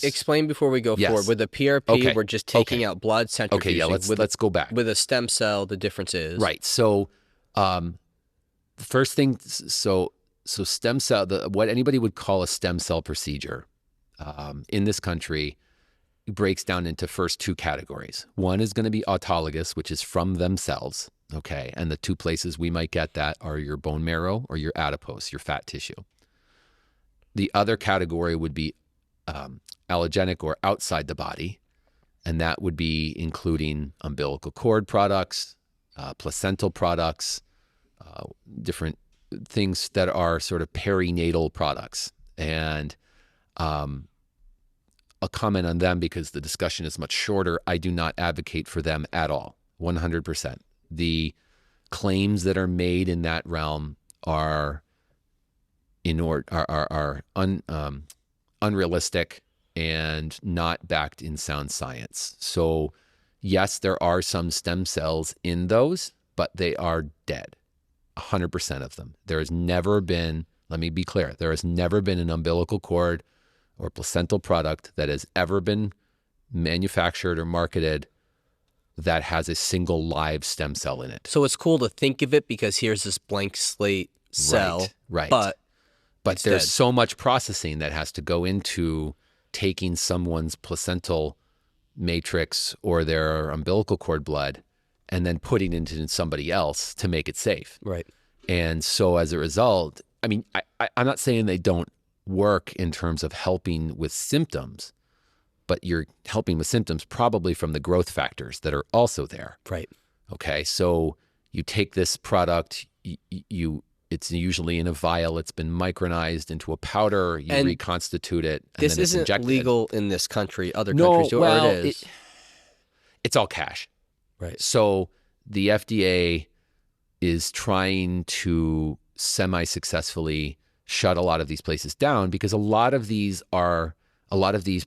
explain before we go Yes. forward. With a PRP, Okay. we're just taking Okay. out blood, centrifuging. Okay, yeah, let's go back. With a stem cell, the difference is Right. So, the first thing, so stem cell, what anybody would call a stem cell procedure, in this country breaks down into first two categories. One is going to be autologous, which is from themselves. Okay. And the two places we might get that are your bone marrow or your adipose, your fat tissue. The other category would be allogenic or outside the body. And that would be including umbilical cord products, placental products, different things that are sort of perinatal products. And I'll comment on them because the discussion is much shorter. I do not advocate for them at all, 100%. The claims that are made in that realm are unrealistic and not backed in sound science. So yes, there are some stem cells in those, but they are dead, 100% of them. There has never been, let me be clear, there has never been an umbilical cord or placental product that has ever been manufactured or marketed that has a single live stem cell in it. So it's cool to think of it because here's this blank slate cell, right. But there's dead. So much processing that has to go into taking someone's placental matrix or their umbilical cord blood and then putting it into somebody else to make it safe. Right. And so as a result, I mean, I'm not saying they don't work in terms of helping with symptoms, but you're helping with symptoms probably from the growth factors that are also there. Right. Okay. So you take this product, it's usually in a vial. It's been micronized into a powder. You reconstitute it. And this then it's isn't injected. legal in this country. Other countries do, or it is. It's all cash. Right. So the FDA is trying to semi-successfully shut a lot of these places down because a lot of these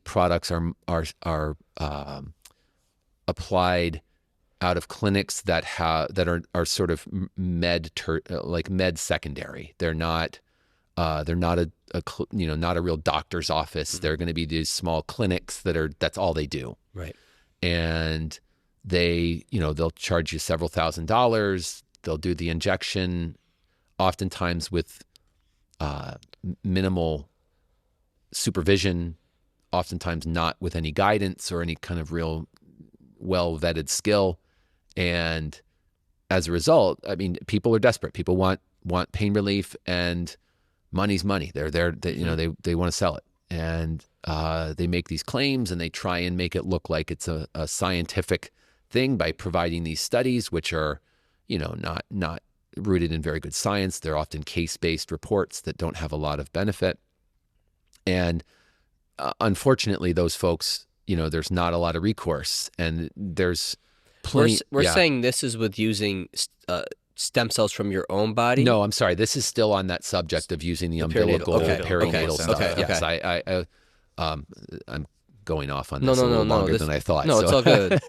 products are applied out of clinics that are sort of med secondary. They're not not a real doctor's office. Mm-hmm. They're going to be these small clinics that's all they do. Right. And they'll charge you several $1,000s. They'll do the injection, oftentimes with minimal supervision, oftentimes not with any guidance or any kind of real well-vetted skill. And as a result, I mean, people are desperate. People want pain relief, and money's money. They're there. They want to sell it, and they make these claims, and they try and make it look like it's a scientific thing by providing these studies, which are, not rooted in very good science. They're often case-based reports that don't have a lot of benefit, and unfortunately, those folks, there's not a lot of recourse, and there's plenty. We're saying this is with using stem cells from your own body? No, I'm sorry. This is still on that subject of using the umbilical perinatal stuff. Okay. Yes, I'm going off on this a little longer than I thought. No, it's all good.